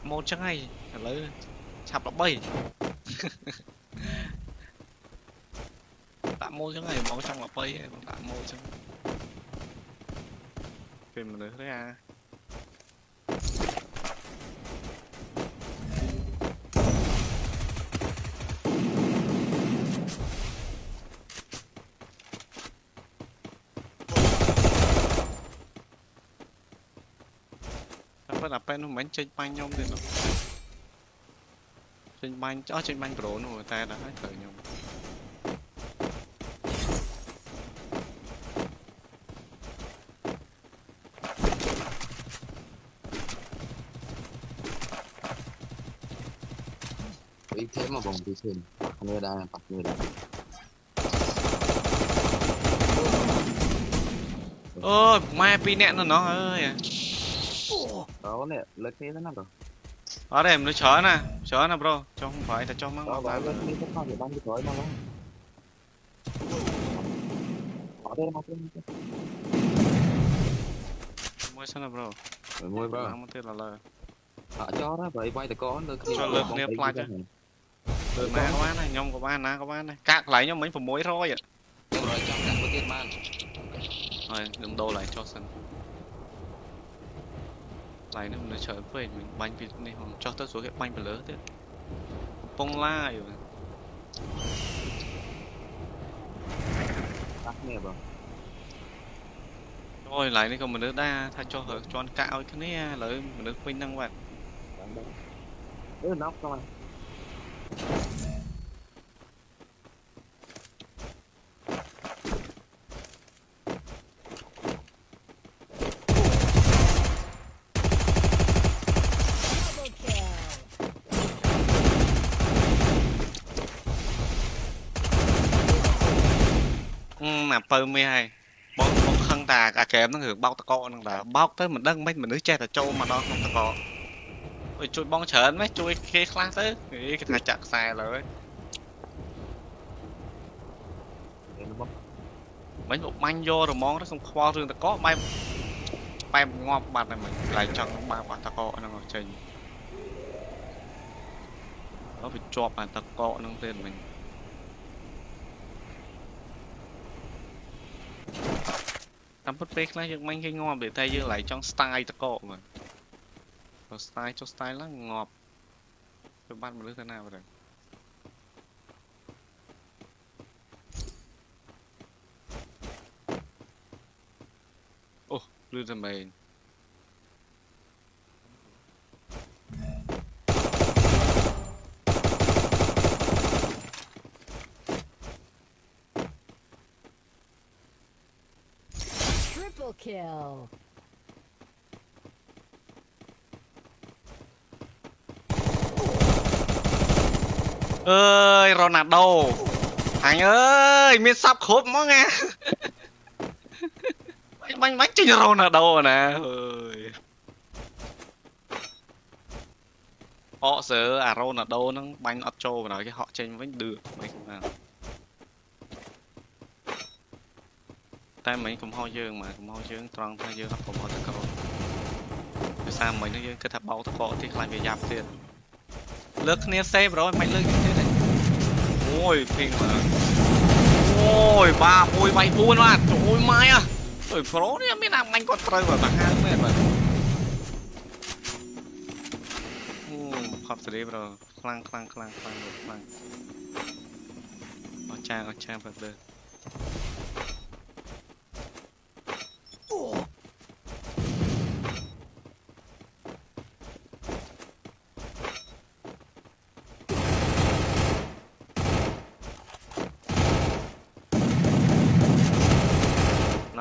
tạo môn chắc hay lấy chạp nó bay tạo môn chắc này máu trong là bay tạo môn chắc phim mà nữa thế à là pen bánh chênh bánh nhông thì nó chênh bánh pro nó ta đã hết thời nhông ý thế mà vòng đi xin bắt người đã ơ mai pi nẹn nó ơi đó nè lấy thế nó rồi ở đây nó chở nè bro cho không phải là cho mắc đó vào lấy thế nó thì ban đi thôi mà nó ở đây mà mua sao nè bro mua bro không biết là lời họ cho đó vậy bay thì có cho lực nè plug chứ từ má có bán này nhông có bán này cạc lại nhóm mấy phần muối thôi ạ rồi trong các bữa tiền man rồi đừng đô lại cho sân lại nữa mình chờ về mình bánh vịt này hoặc cho tất số cái bánh phải lớn thế bông la rồi tắt nè bro rồi lại đây còn mình nữa đa thay cho hở cho ăn cạo cái này lợi mình được quên năng vậy nóc không anh mà pơ mi hay bóc khăn tà cả kém nó hưởng bao tà cọ năng tà bóc tới mình đăng mấy mình nước che tà trâu mà đó không tà cọ ôi chui bong chởn mấy chui kia class tới cái thằng chặt xài rồi mấy bộ manh vô rồi món nó không khoa rừng tà có bay ngon bạt này mình lại chẳng ba quả tà cọ năng ở trên nó bị chọp bàn tà cọ năng tên mình tắm bút bếp lá dương manh cái ngon để thay dương lại trong style tà cọ mà rồi style cho style lá ngọt tôi bắt một đứa thế nào rồi ô lưu ra mền Triple kill. ơi Ronaldo anh ơi miên sắp khốp mó nghe bánh chinh Ronaldo rồi nè ơi họ sợ Ronaldo nó bánh ấp trâu và nói cái họ trên vẫn được mấy nào tay mình cũng ho dương mà cũng ho dương tròn thay dương hấp cũng ho tắc cọ vì sao mình nó dương cái tháp bao tắc cọ thì lại bị dập tiền lướt nia save rồi mày lướt như thế này ôi phim mà ôi 30 bay buôn mà trời mai à rồi pro này mới làm anh còn trời vào bảng hai mệt mà khóc rồi bro clang ở trang vật đơn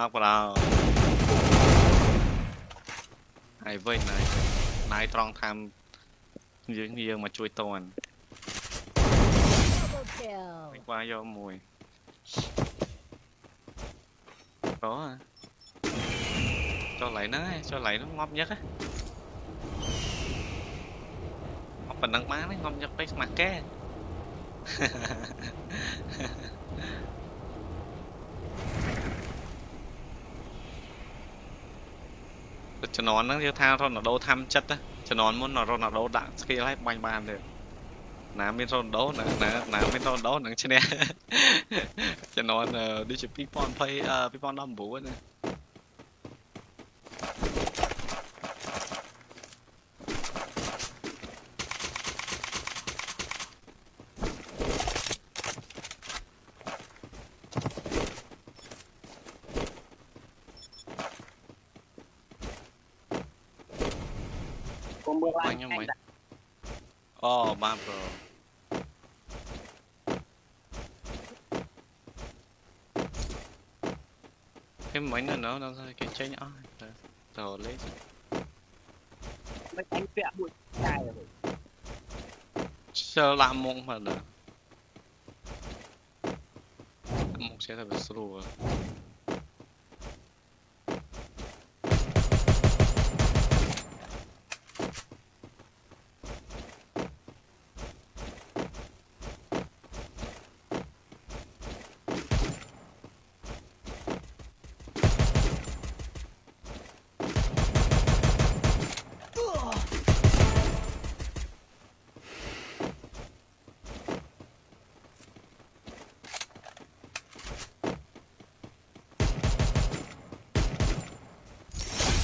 knock vào ai vây này trong tham dương mà chui toàn qua do mùi đó à cho lại nó ngon nhất á phần đăng má nó ngon nhất đấy mặt cái cho nó vô thao thôi nó đâu tham chất á cho nó muốn nó Ronaldo đạn skill hay banh bàn được nà bên Ronaldo nà bên Ronaldo nè chứ nè cho nó đi chụp ping-pong play ping-pong đâm búa nè cùng bữa bao lại nhiêu mấy ba pro cái mấy nữa nó cái chơi nhỏ rồi lấy mấy anh vẽ bụi dài rồi chờ làm mộng mà được mộng sẽ là sưu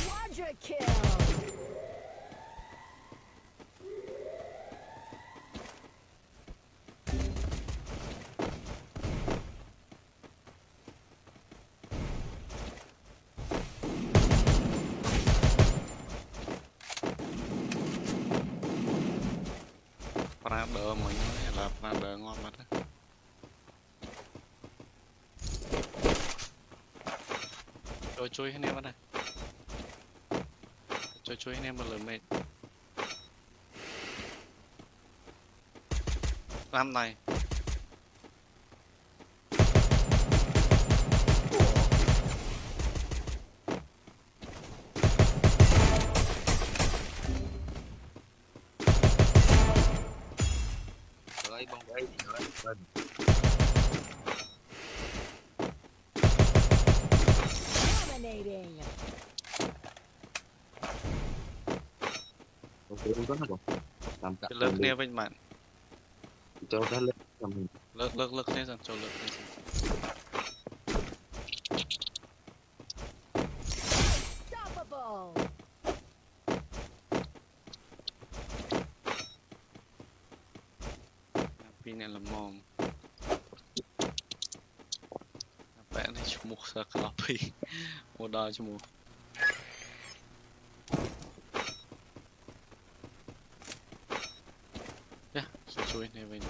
Quadra kill. ra đỡ mình là ra đỡ ngon mà đó chui anh em ở đây chui anh em một lần mệt làm này Đấy bóng đấy thì nó gần. Dominating. Ok không có đâu. Làm cả cái lớp kia bên bạn cho nó lên làm mình. lực thế rồi cho lực thế rồi Unstoppable. pin này là mong vẽ này chụp một sợi copy một đôi chụp một chui này bên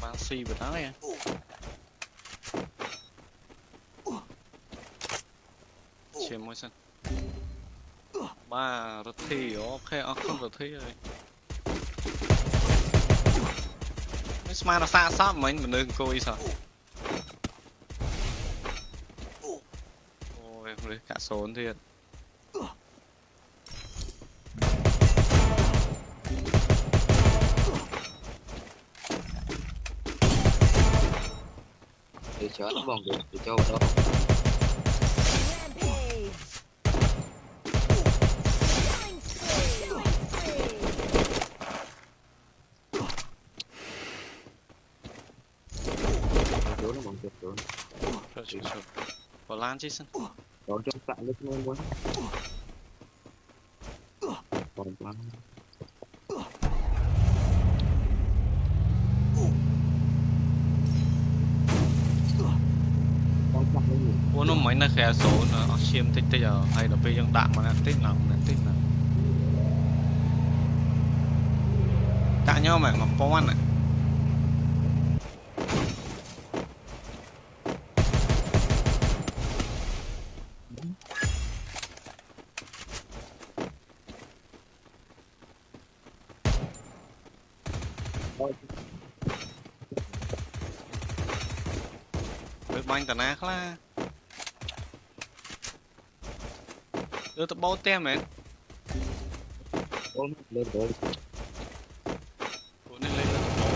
bán xì vào đó nha chia môi sân ba rất thi ok không rất thi rồi cái smart nó xa sát mình đừng coi sao ôi cả số thiệt Để chở nó vòng để cho vào đó. Rampage. Killing spree. Chỗ nó vòng chỗ chụp vào lan chứ sân đó trong tại lúc nó muốn còn quá ủa nó mấy nó khẽ số nó chiếm tích bây giờ hay là bây giờ đạn mà tích nào cả nhau mà có ăn này លើបាញ់តាណាខ្លះលើតបោទេមែន អូនលើទៅ ពួកនេះលេងលើតបោ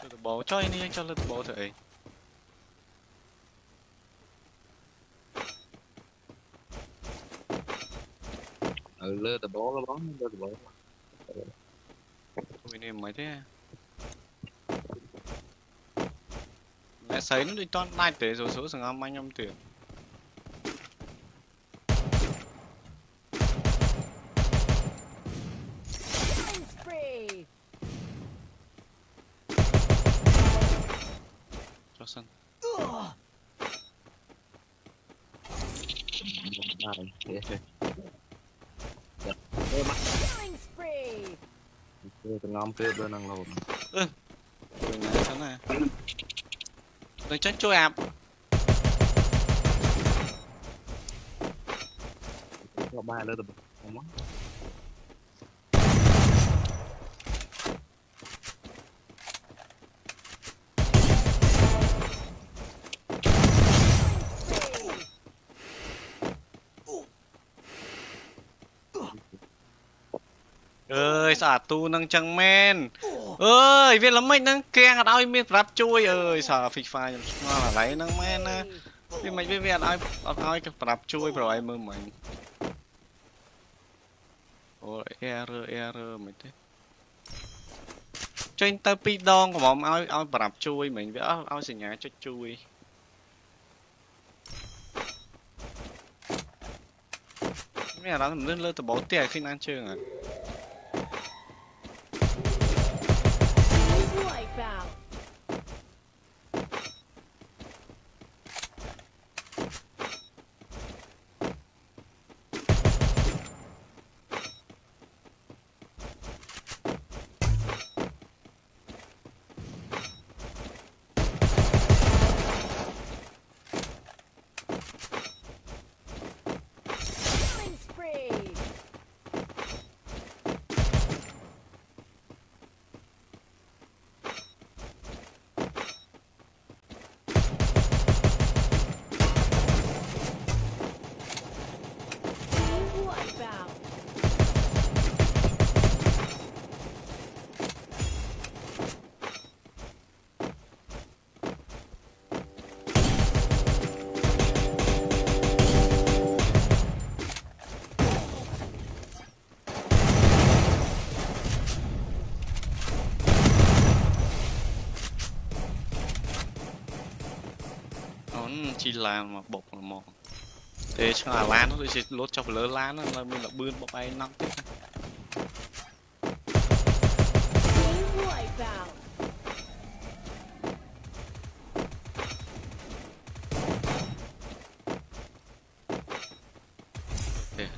លើតបោចុយនេះយើងចុះលើតបោធ្វើអី លើទៅបងលើទៅបង Ui này mấy thế mẹ sấy nó đi toàn đại tế rồi số sang âm anh em tiền Killing spree. cho sân Killing spree. từ ngom kia bên năng lồn ui này thế này đừng tránh trôi ạp có ba lên từ không mất Spree. ơi xả tu nâng chẳng men ơi biết lắm mấy nâng keng ở đâu biết rap chui ơi xả phịch phai nó là lấy nâng men á biết mấy biết ai ai cái rap chui rồi ai mơ mình ôi error mày thế trên tao pi đong của bọn ai rap chui mình biết ai xì nhà cho chui mẹ đó mình lên từ bỏ tiền khi ăn chơi à Wipeout. Killing spree. Wipeout. nó chỉ làm mà bột là một thế cho là lan nó chỉ lốt chọc lớn lan nó là mình là bươn bọc bay nặng thế Wipeout. thế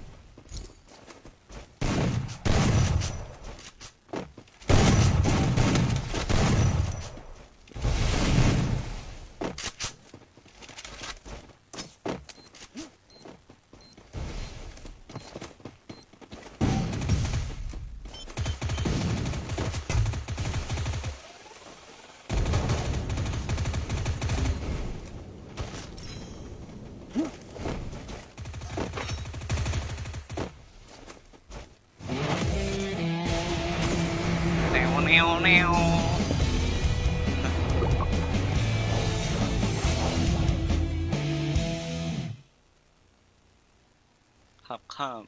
neo khắp khắp